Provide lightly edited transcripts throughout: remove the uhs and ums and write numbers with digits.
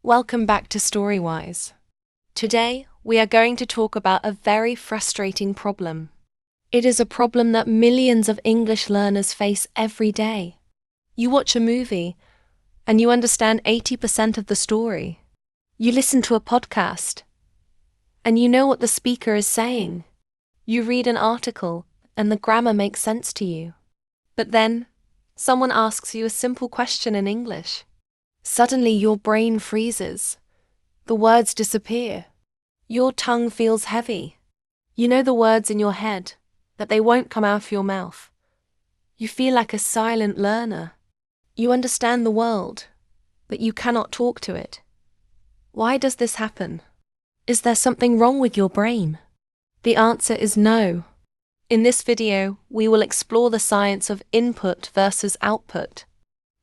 Welcome back to Storywise. Today, we are going to talk about a very frustrating problem. It is a problem that millions of English learners face every day. You watch a movie, and you understand 80% of the story. You listen to a podcast, and you know what the speaker is saying. You read an article, and the grammar makes sense to you. But then, someone asks you a simple question in English. Suddenly your brain freezes. The words disappear. Your tongue feels heavy. You know the words in your head, but they won't come out of your mouth. You feel like a silent learner. You understand the world, but you cannot talk to it. Why does this happen? Is there something wrong with your brain? The answer is no. In this video, we will explore the science of input versus output.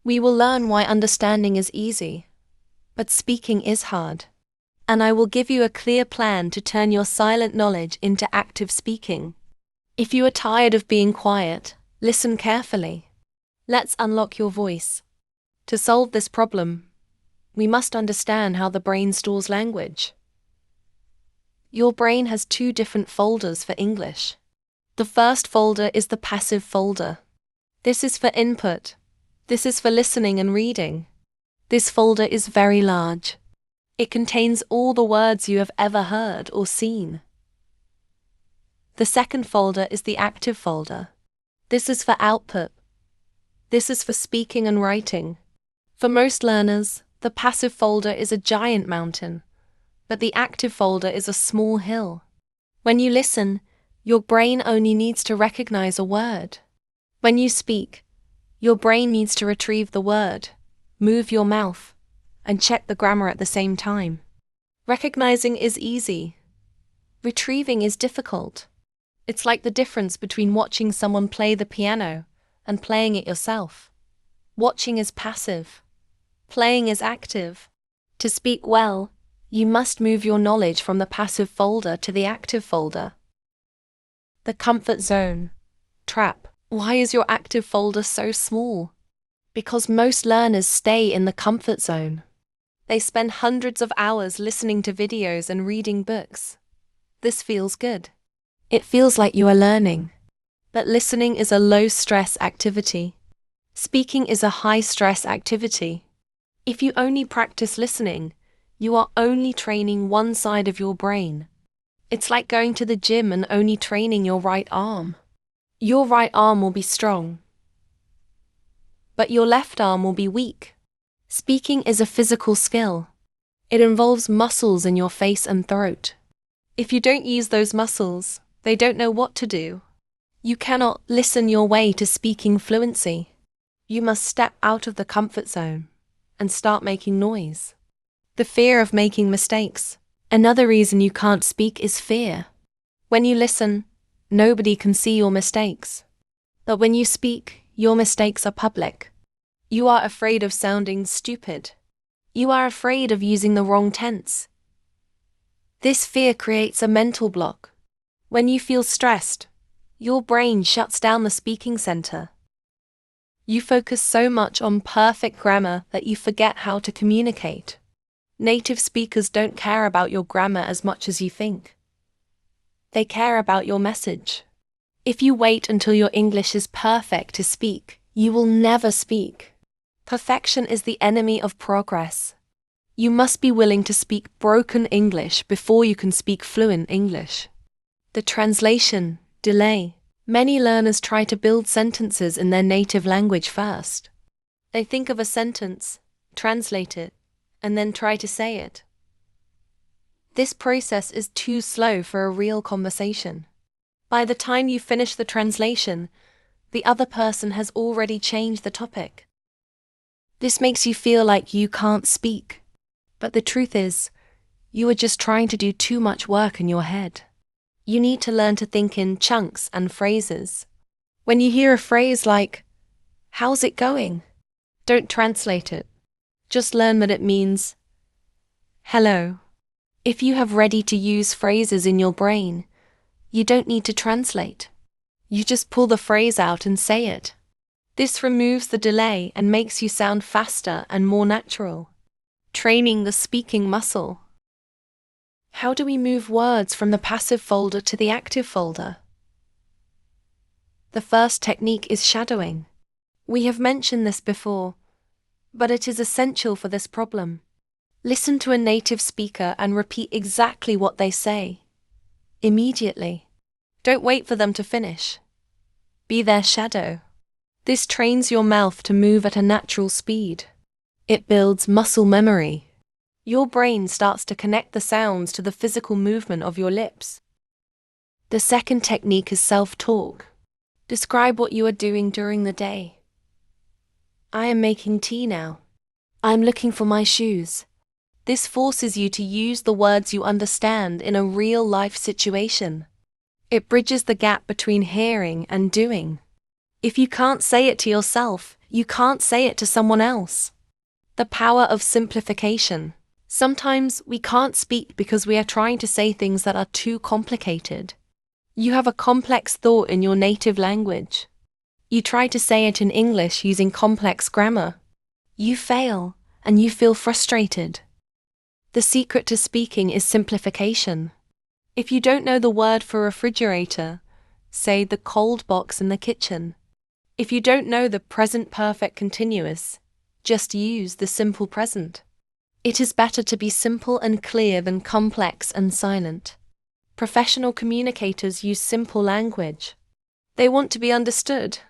We will learn why understanding is easy, but speaking is hard. And I will give you a clear plan to turn your silent knowledge into active speaking. If you are tired of being quiet, listen carefully. Let's unlock your voice. To solve this problem, we must understand how the brain stores language. Your brain has two different folders for English. The first folder is the passive folder. This is for input. This is for listening and reading. This folder is very large. It contains all the words you have ever heard or seen. The second folder is the active folder. This is for output. This is for speaking and writing. For most learners, the passive folder is a giant mountain, but the active folder is a small hill. When you listen, your brain only needs to recognize a word. When you speak, your brain needs to retrieve the word, move your mouth, and check the grammar at the same time. Recognizing is easy. Retrieving is difficult. It's like the difference between watching someone play the piano and playing it yourself. Watching is passive. Playing is active. To speak well, you must move your knowledge from the passive folder to the active folder. The comfort zone. Trap. Why is your active folder so small? Because most learners stay in the comfort zone. They spend hundreds of hours listening to videos and reading books. This feels good. It feels like you are learning. But listening is a low-stress activity. Speaking is a high-stress activity. If you only practice listening, you are only training one side of your brain. It's like going to the gym and only training your right arm. Your right arm will be strong, but your left arm will be weak. Speaking is a physical skill. It involves muscles in your face and throat. If you don't use those muscles, they don't know what to do. You cannot listen your way to speaking fluency. You must step out of the comfort zone and start making noise. The fear of making mistakes. Another reason you can't speak is fear. When you listen, nobody can see your mistakes. But when you speak, your mistakes are public. You are afraid of sounding stupid. You are afraid of using the wrong tense. This fear creates a mental block. When you feel stressed, your brain shuts down the speaking center. You focus so much on perfect grammar that you forget how to communicate. Native speakers don't care about your grammar as much as you think. They care about your message. If you wait until your English is perfect to speak, you will never speak. Perfection is the enemy of progress. You must be willing to speak broken English before you can speak fluent English. The translation, delay. Many learners try to build sentences in their native language first. They think of a sentence, translate it, and then try to say it. This process is too slow for a real conversation. By the time you finish the translation, the other person has already changed the topic. This makes you feel like you can't speak. But the truth is, you are just trying to do too much work in your head. You need to learn to think in chunks and phrases. When you hear a phrase like, "How's it going?" don't translate it. Just learn that it means, "Hello." If you have ready-to-use phrases in your brain, you don't need to translate. You just pull the phrase out and say it. This removes the delay and makes you sound faster and more natural. Training the speaking muscle. How do we move words from the passive folder to the active folder? The first technique is shadowing. We have mentioned this before, but it is essential for this problem. Listen to a native speaker and repeat exactly what they say. Immediately. Don't wait for them to finish. Be their shadow. This trains your mouth to move at a natural speed. It builds muscle memory. Your brain starts to connect the sounds to the physical movement of your lips. The second technique is self-talk. Describe what you are doing during the day. I am making tea now. I am looking for my shoes. This forces you to use the words you understand in a real-life situation. It bridges the gap between hearing and doing. If you can't say it to yourself, you can't say it to someone else. The power of simplification. Sometimes we can't speak because we are trying to say things that are too complicated. You have a complex thought in your native language. You try to say it in English using complex grammar. You fail, and you feel frustrated. The secret to speaking is simplification. If you don't know the word for refrigerator, say the cold box in the kitchen. If you don't know the present perfect continuous, just use the simple present. It is better to be simple and clear than complex and silent. Professional communicators use simple language. They want to be understood,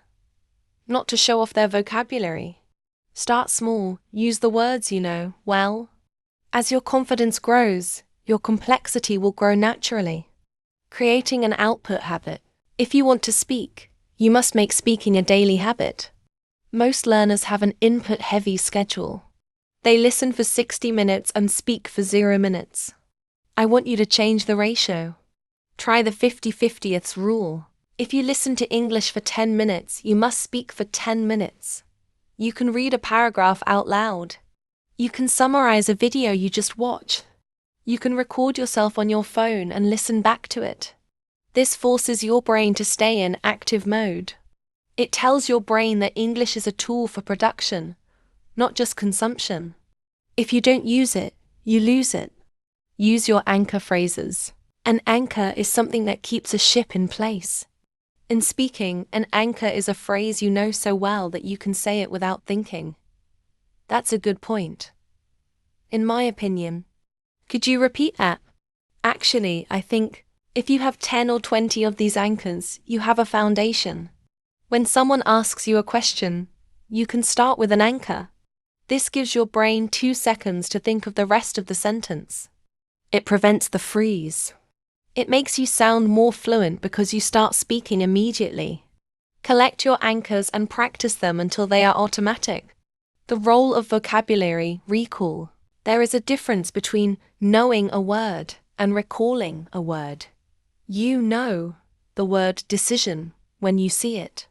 not to show off their vocabulary. Start small, use the words you know well. As your confidence grows, your complexity will grow naturally. Creating an output habit. If you want to speak, you must make speaking a daily habit. Most learners have an input-heavy schedule. They listen for 60 minutes and speak for 0 minutes. I want you to change the ratio. Try the 50/50ths rule. If you listen to English for 10 minutes, you must speak for 10 minutes. You can read a paragraph out loud. You can summarize a video you just watched. You can record yourself on your phone and listen back to it. This forces your brain to stay in active mode. It tells your brain that English is a tool for production, not just consumption. If you don't use it, you lose it. Use your anchor phrases. An anchor is something that keeps a ship in place. In speaking, an anchor is a phrase you know so well that you can say it without thinking. That's a good point. In my opinion. Could you repeat that? Actually, I think, if you have 10 or 20 of these anchors, you have a foundation. When someone asks you a question, you can start with an anchor. This gives your brain 2 seconds to think of the rest of the sentence. It prevents the freeze. It makes you sound more fluent because you start speaking immediately. Collect your anchors and practice them until they are automatic. The role of vocabulary, recall. There is a difference between knowing a word and recalling a word. You know the word decision when you see it.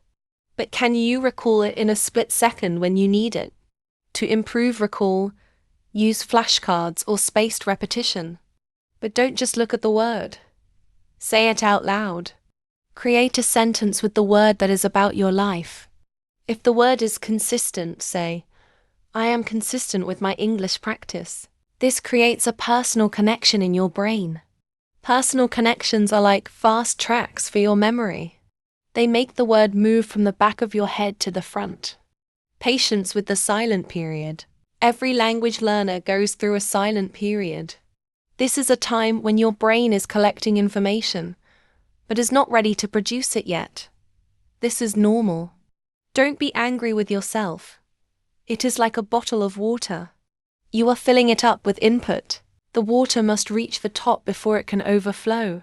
But can you recall it in a split second when you need it? To improve recall, use flashcards or spaced repetition. But don't just look at the word. Say it out loud. Create a sentence with the word that is about your life. If the word is consistent, say, I am consistent with my English practice. This creates a personal connection in your brain. Personal connections are like fast tracks for your memory. They make the word move from the back of your head to the front. Patience with the silent period. Every language learner goes through a silent period. This is a time when your brain is collecting information, but is not ready to produce it yet. This is normal. Don't be angry with yourself. It is like a bottle of water. You are filling it up with input. The water must reach the top before it can overflow.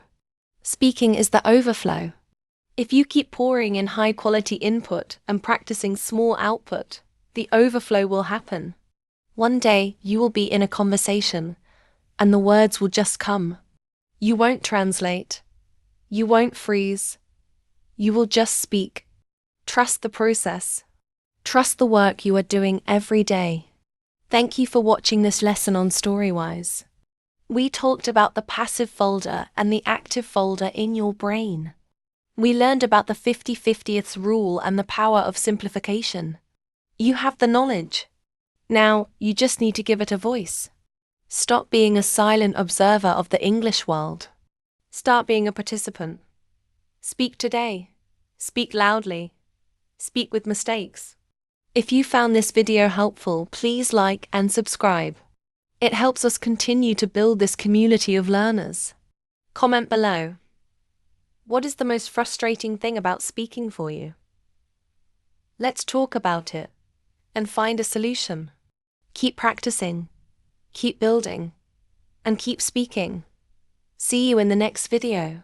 Speaking is the overflow. If you keep pouring in high-quality input and practicing small output, the overflow will happen. One day, you will be in a conversation, and the words will just come. You won't translate. You won't freeze. You will just speak. Trust the process. Trust the work you are doing every day. Thank you for watching this lesson on Storywise. We talked about the passive folder and the active folder in your brain. We learned about the 50/50ths rule and the power of simplification. You have the knowledge. Now, you just need to give it a voice. Stop being a silent observer of the English world. Start being a participant. Speak today. Speak loudly. Speak with mistakes. If you found this video helpful, please like and subscribe. It helps us continue to build this community of learners. Comment below. What is the most frustrating thing about speaking for you? Let's talk about it and find a solution. Keep practicing, keep building, and keep speaking. See you in the next video.